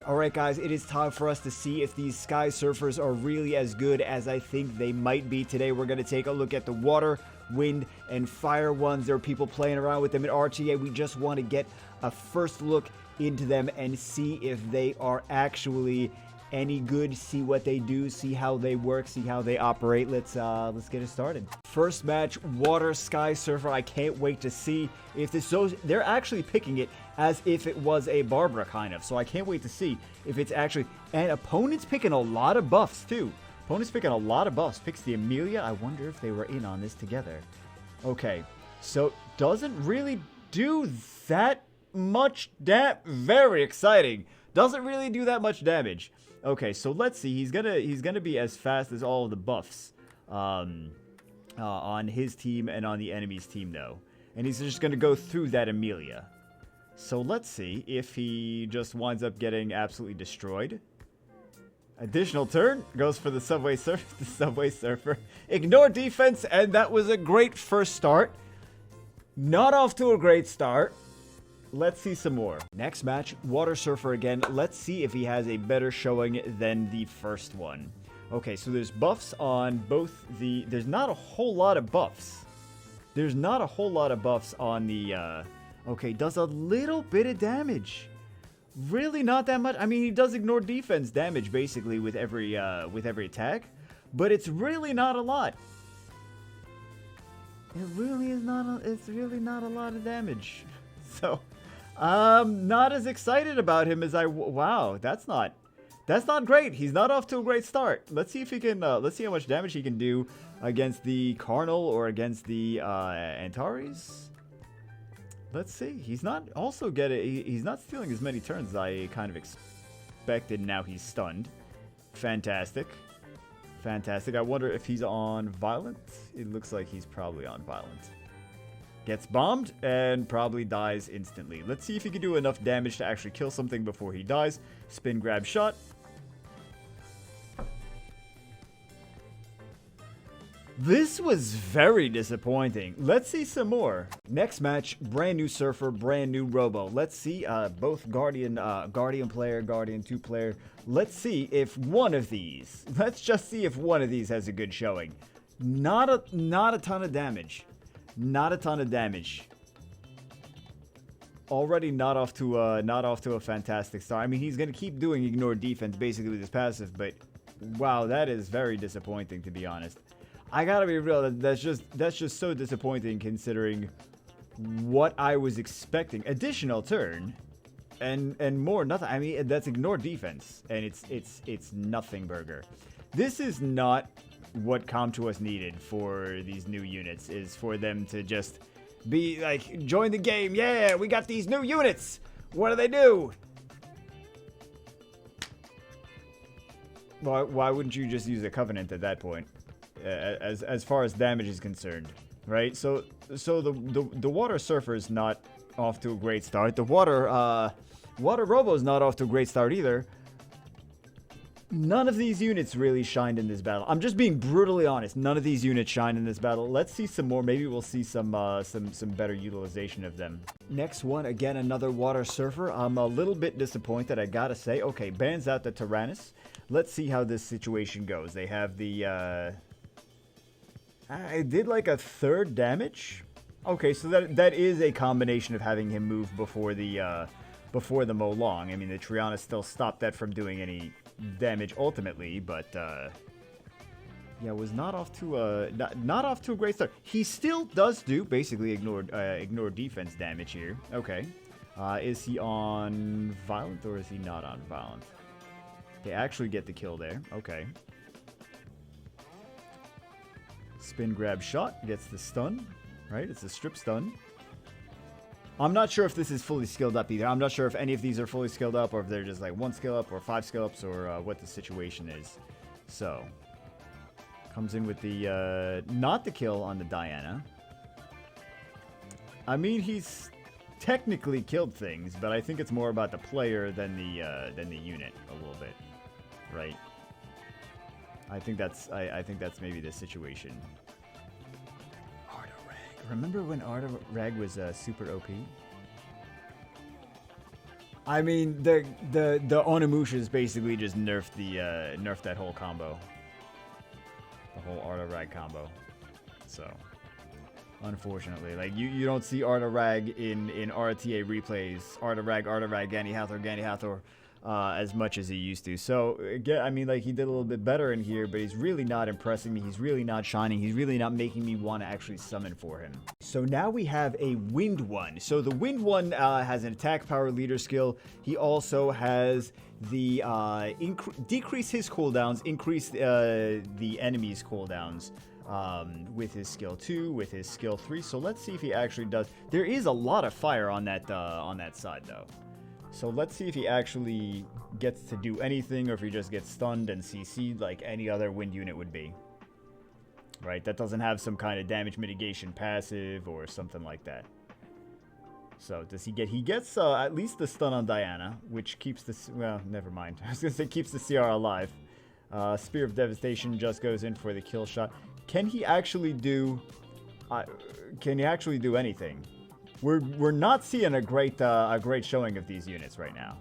Alright guys, it is time for us to see if these Sky Surfers are really as good as I think they might be. Today we're going to take a look at the water, wind, and fire ones. There are people playing around with them in RTA. We just want to get a first look into them and see if they are actually any good, see what they do, see how they work, see how they operate. Let's get it started. First match, Water Sky Surfer. I can't wait to see if this. So they're actually picking it as if it was a Barbara kind of. So I can't wait to see if it's actually. And opponents picking a lot of buffs too. Opponents picking a lot of buffs. Picks the Amelia. I wonder if they were in on this together. Okay, so doesn't really do that much very exciting. Doesn't really do that much damage. Okay, so let's see. He's gonna be as fast as all of the buffs on his team and on the enemy's team, though. And he's just gonna go through that Amelia. So let's see if he just winds up getting absolutely destroyed. Additional turn goes for the Subway Surfer. Ignore defense, and that was a great first start. Not off to a great start. Let's see some more. Next match, Water Surfer again. Let's see if he has a better showing than the first one. Okay, so there's buffs on both the... There's not a whole lot of buffs. There's not a whole lot of buffs on the... Okay, does a little bit of damage. Really not that much. I mean, he does ignore defense damage, basically, with every attack. But it's really not a lot. It really is not it's really not a lot of damage. So... not as excited about him as wow, that's not great. He's not off to a great start. Let's see if he can, let's see how much damage he can do against the Carnal or against the, Antares. Let's see. He's not he's not stealing as many turns as I kind of expected. Now he's stunned. Fantastic. Fantastic. I wonder if he's on Violent. It looks like he's probably on Violent. Gets bombed and probably dies instantly. Let's see if he can do enough damage to actually kill something before he dies. Spin grab shot. This was very disappointing. Let's see some more. Next match, brand new Surfer, brand new Robo. Let's see both Guardian player, Guardian 2 player. Let's see if one of these. Let's just see if one of these has a good showing. Not a ton of damage. Not a ton of damage. Already not off to a fantastic start. I mean, he's gonna keep doing ignore defense basically with his passive, but wow, that is very disappointing, to be honest. I gotta be real. That's just so disappointing considering what I was expecting. Additional turn, and more nothing. I mean, that's ignore defense, and it's nothing burger. This is not what Com2uS needed for these new units, is for them to just be like, join the game. Yeah, we got these new units. What do they do? Why wouldn't you just use a Covenant at that point? As far as damage is concerned, right? So the Water Surfer is not off to a great start. The Water Robo is not off to a great start either. None of these units really shined in this battle. I'm just being brutally honest. None of these units shine in this battle. Let's see some more. Maybe we'll see some better utilization of them. Next one, again, another Water Surfer. I'm a little bit disappointed, I gotta say. Okay, bans out the Tyrannus. Let's see how this situation goes. They have the, I did like a third damage. Okay, so that is a combination of having him move before the Molong. I mean, the Triana still stopped that from doing any damage ultimately, but yeah, was not off to a great start. He still does do basically ignore defense damage here. Okay, is he on Violent or is he not on Violent? They actually get the kill there. Okay. Spin grab shot gets the stun. Right, it's a strip stun. I'm not sure if this is fully skilled up either. I'm not sure if any of these are fully skilled up or if they're just like 1 skill up or 5 skill ups or what the situation is. So, comes in with the, not the kill on the Diana. I mean, he's technically killed things, but I think it's more about the player than the unit a little bit, right? I think that's maybe the situation. Remember when Art of Rag was super OP? I mean, the Onimushas basically just nerfed nerfed that whole combo, the whole Artarag combo. So, unfortunately, like you don't see Artarag in RTA replays, Artarag, Gani Hathor, as much as he used to. So, again, I mean, like, he did a little bit better in here, but he's really not impressing me. He's really not shining. He's really not making me want to actually summon for him. So now we have a Wind one. So the Wind one has an attack power leader skill. He also has the decrease his cooldowns, increase the enemy's cooldowns. With his skill 2, with his skill 3. So let's see if he actually does. There is a lot of fire on that side, though. So let's see if he actually gets to do anything, or if he just gets stunned and CC'd like any other Wind unit would be. Right? That doesn't have some kind of damage mitigation passive or something like that. So does he get? He gets at least the stun on Diana, which keeps the... Well, never mind. I was going to say keeps the CR alive. Spear of Devastation just goes in for the kill shot. Can he actually do... can he actually do anything? We're not seeing a great showing of these units right now.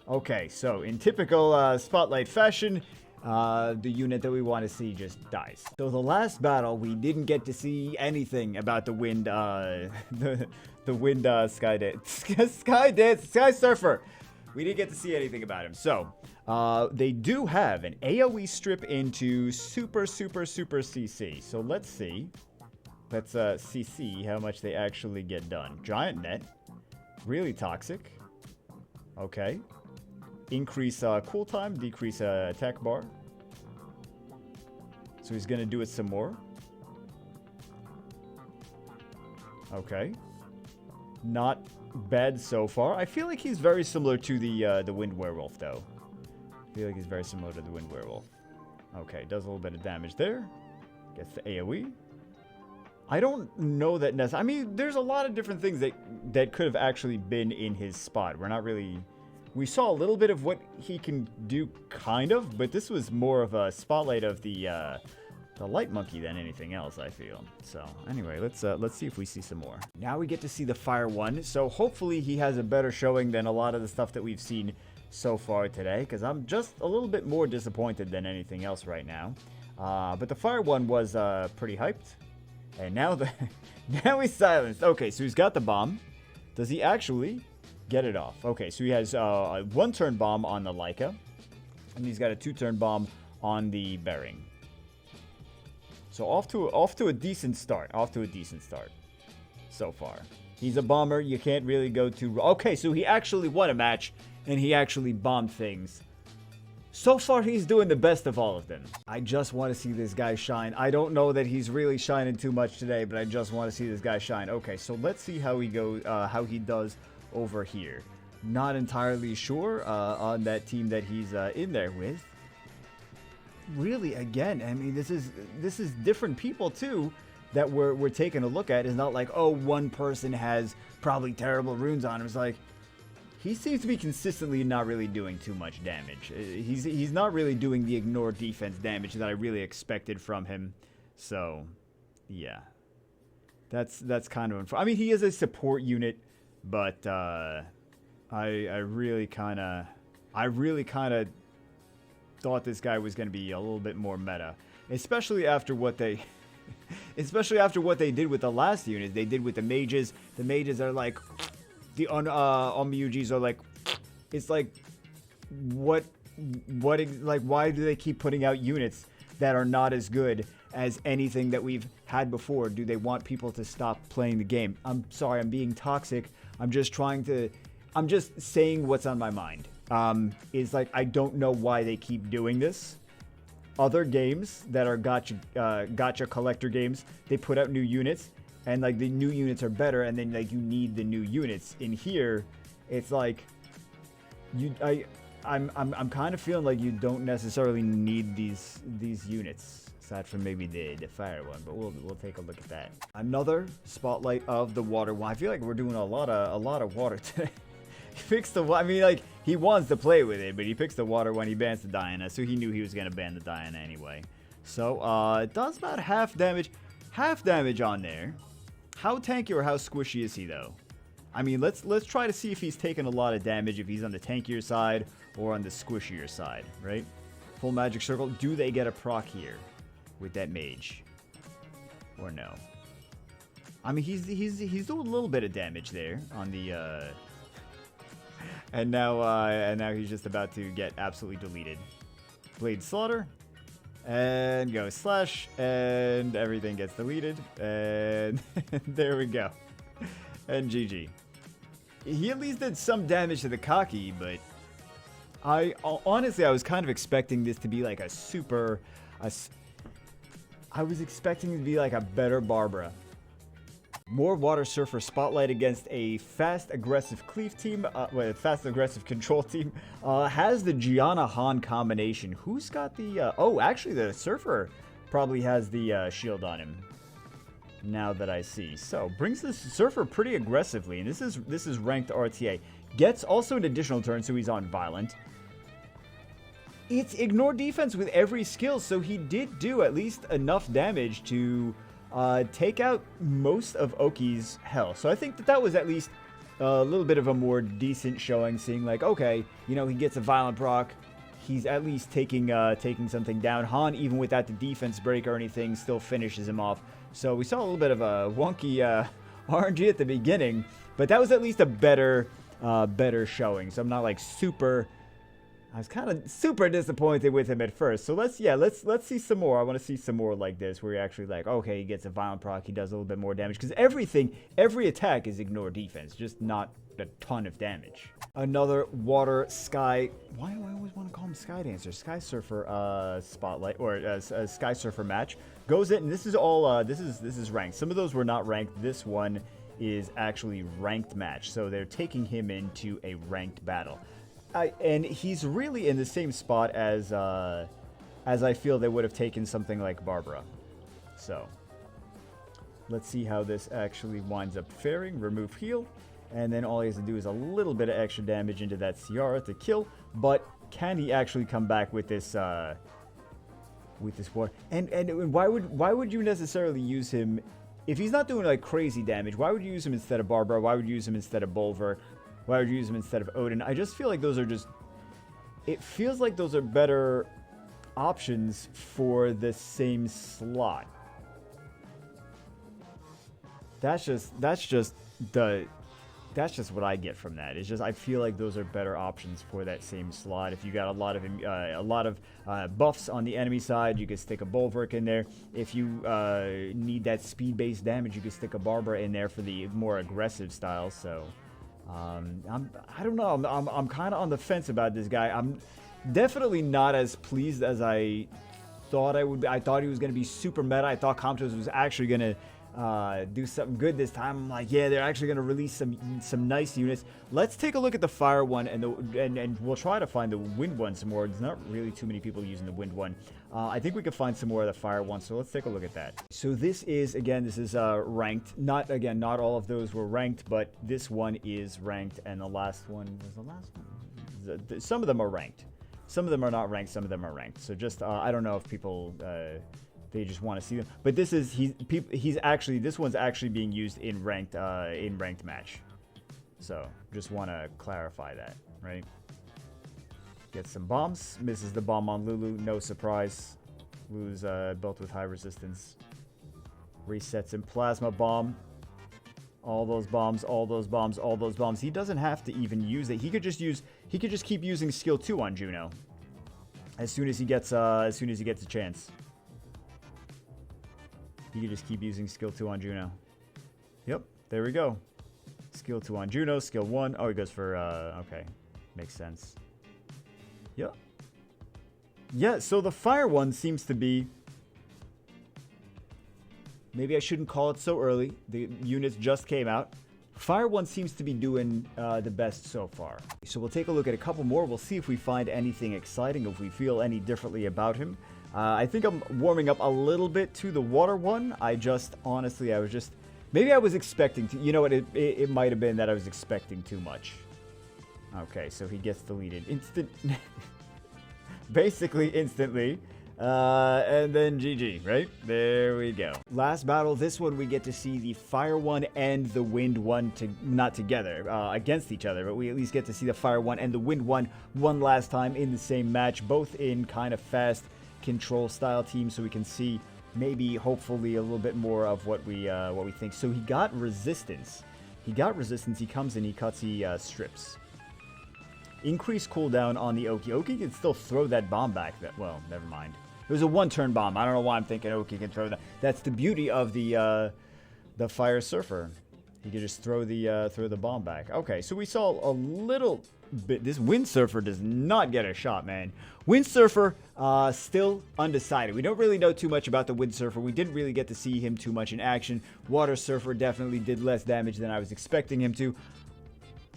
Okay, so in typical Spotlight fashion, the unit that we want to see just dies. So the last battle, we didn't get to see anything about the Wind, the Wind Sky Surfer. We didn't get to see anything about him. So they do have an AoE strip into super CC. So let's see. Let's CC how much they actually get done. Giant Net. Really toxic. Okay. Increase cool time. Decrease attack bar. So he's going to do it some more. Okay. Not bad so far. I feel like he's very similar to the Wind Werewolf, though. I feel like he's very similar to the Wind Werewolf. Okay, does a little bit of damage there. Gets the AoE. I don't know that necessarily. I mean, there's a lot of different things that could have actually been in his spot. We're not really... We saw a little bit of what he can do, kind of, but this was more of a spotlight of the Light Monkey than anything else, I feel. So, anyway, let's see if we see some more. Now we get to see the Fire one, so hopefully he has a better showing than a lot of the stuff that we've seen so far today, because I'm just a little bit more disappointed than anything else right now. But the Fire one was pretty hyped. And now now he's silenced. Okay, so he's got the bomb. Does he actually get it off? Okay, so he has a 1-turn bomb on the Leica. And he's got a 2-turn bomb on the Bering. So off to a decent start. So far. He's a bomber. You can't really go too... Okay, so he actually won a match. And he actually bombed things. So far, he's doing the best of all of them. I just want to see this guy shine. I don't know that he's really shining too much today, but I just want to see this guy shine. Okay, so let's see how he does over here. Not entirely sure on that team that he's in there with. Really, again, I mean, this is different people too that we're taking a look at. It's not like, oh, one person has probably terrible runes on him. It's like, he seems to be consistently not really doing too much damage. He's not really doing the ignore defense damage that I really expected from him. So, yeah. That's kind of unfortunate. I mean, he is a support unit, but I really kind of thought this guy was going to be a little bit more meta, especially after what they did with the last unit. They did with the mages. The mages are like... The Onmyujis are like, it's like, why do they keep putting out units that are not as good as anything that we've had before? Do they want people to stop playing the game? I'm sorry, I'm being toxic. I'm just saying what's on my mind. It's like, I don't know why they keep doing this. Other games that are gacha collector games, they put out new units. And, like, the new units are better, and then, like, you need the new units. In here, it's like, I'm kind of feeling like you don't necessarily need these units, aside from maybe the fire one, but we'll take a look at that. Another spotlight of the water one. I feel like we're doing a lot of water today. He picks I mean, like, he wants to play with it, but he picks the water when he bans the Diana, so he knew he was going to ban the Diana anyway. So, it does about half damage on there. How tanky or how squishy is he, though? I mean, let's try to see if he's taking a lot of damage, if he's on the tankier side or on the squishier side, right? Full magic circle. Do they get a proc here with that mage? Or no? I mean, he's doing a little bit of damage there on the and now he's just about to get absolutely deleted. Blade Slaughter. And go slash, and everything gets deleted, and there we go. And GG. He at least did some damage to the Kaki, but honestly, I was kind of expecting this to be like a super... I was expecting it to be like a better Barbara. More Water Surfer Spotlight against a fast aggressive cleave team, fast aggressive control team. Has the Gianna Han combination. Who's got the, oh, actually the Surfer probably has the shield on him. Now that I see. So, brings this Surfer pretty aggressively, and this is ranked RTA. Gets also an additional turn, so he's on Violent. It's ignore defense with every skill, so he did do at least enough damage to take out most of Oki's health. So I think that was at least a little bit of a more decent showing, seeing like, okay, you know, he gets a Violent proc. He's at least taking something down. Han, even without the defense break or anything, still finishes him off. So we saw a little bit of a wonky RNG at the beginning, but that was at least a better showing. So I'm not like super... I was kind of super disappointed with him at first. So let's see some more. I want to see some more like this, where he actually like, okay, he gets a Violent proc, he does a little bit more damage. Because every attack is ignore defense, just not a ton of damage. Another Water Sky, why do I always want to call him Sky Dancer? Sky Surfer Spotlight, or a Sky Surfer match. Goes in, and this is all, this is ranked. Some of those were not ranked. This one is actually ranked match. So they're taking him into a ranked battle. And he's really in the same spot as I feel they would have taken something like Barbara. So, let's see how this actually winds up faring. Remove heal. And then all he has to do is a little bit of extra damage into that Ciara to kill. But can he actually come back with this water? And why would you necessarily use him if he's not doing like crazy damage? Why would you use him instead of Barbara? Why would you use him instead of Bolver? Why would you use him instead of Odin? I just feel like those are just... It feels like those are better options for the same slot. That's just what I get from that. It's just I feel like those are better options for that same slot. If you got a lot of buffs on the enemy side, you could stick a Bulwark in there. If you need that speed-based damage, you could stick a Barbara in there for the more aggressive style. So... I don't know. I'm kind of on the fence about this guy. I'm definitely not as pleased as I thought I would be. I thought he was going to be super meta. I thought Comptos was actually going to do something good this time. I'm like, yeah, they're actually going to release some nice units. Let's take a look at the fire one, and we'll try to find the wind one some more. There's not really too many people using the wind one. I think we could find some more of the fire one, so let's take a look at that. So this is ranked. Not all of those were ranked, but this one is ranked, and the last one was the last one. Some of them are ranked. Some of them are not ranked, some of them are ranked. So just, I don't know if people, they just want to see them. But this one's actually being used in ranked match. So just want to clarify that, right? Gets some bombs, misses the bomb on Lulu, no surprise. Lulu's built with high resistance. Resets in plasma bomb. All those bombs, all those bombs, all those bombs. He doesn't have to even use it. He could just keep using skill 2 on Juno. As soon as he gets a chance. He could just keep using skill 2 on Juno. Yep, there we go. Skill 2 on Juno, skill 1. Oh, he goes for okay. Makes sense. Yep. Yeah, so the fire one seems to be... Maybe I shouldn't call it so early. The units just came out. Fire one seems to be doing the best so far. So we'll take a look at a couple more. We'll see if we find anything exciting, if we feel any differently about him. I think I'm warming up a little bit to the water one. Maybe I was expecting to. You know what? It might have been that I was expecting too much. Okay, so he gets deleted. Basically instantly. And then GG, right? There we go. Last battle, this one we get to see the Fire one and the Wind one, not together, against each other, but we at least get to see the Fire one and the Wind one last time in the same match, both in kind of fast control style teams, so we can see maybe, hopefully, a little bit more of what we think. So he got resistance. He comes in, he cuts, he strips. Increase cooldown on the Oki. Oki can still throw that bomb back. Well, never mind. It was a one-turn bomb. I don't know why I'm thinking Oki can throw that. That's the beauty of the Fire Surfer. He can just throw the bomb back. Okay, so we saw a little bit. This Wind Surfer does not get a shot, man. Wind Surfer, still undecided. We don't really know too much about the Wind Surfer. We didn't really get to see him too much in action. Water Surfer definitely did less damage than I was expecting him to.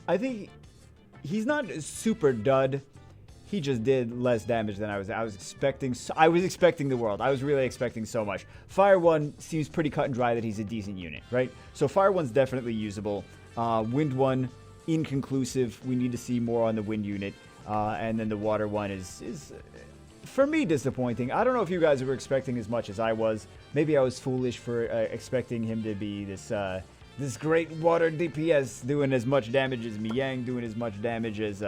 I think he's not super dud. He just did less damage than I was expecting. I was expecting the world. I was really expecting so much. Fire 1 seems pretty cut and dry that he's a decent unit, right? So Fire 1's definitely usable. Wind 1, inconclusive. We need to see more on the Wind unit. And then the Water 1 is for me, disappointing. I don't know if you guys were expecting as much as I was. Maybe I was foolish for expecting him to be this great water DPS, doing as much damage as Miang, doing as much damage as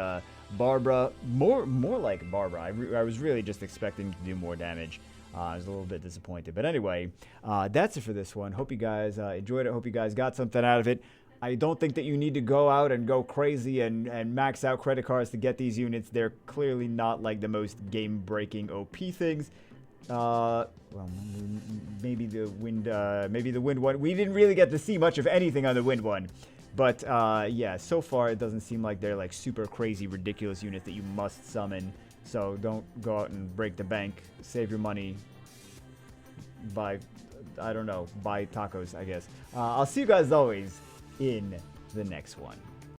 Barbara, more like Barbara. I was really just expecting to do more damage. I was a little bit disappointed. But anyway, that's it for this one. Hope you guys enjoyed it. Hope you guys got something out of it. I don't think that you need to go out and go crazy and max out credit cards to get these units. They're clearly not like the most game-breaking OP things. Well, maybe the Wind one. We didn't really get to see much of anything on the Wind one. But, yeah, so far it doesn't seem like they're, like, super crazy, ridiculous units that you must summon. So don't go out and break the bank. Save your money. Buy, I don't know, buy tacos, I guess. I'll see you guys always in the next one.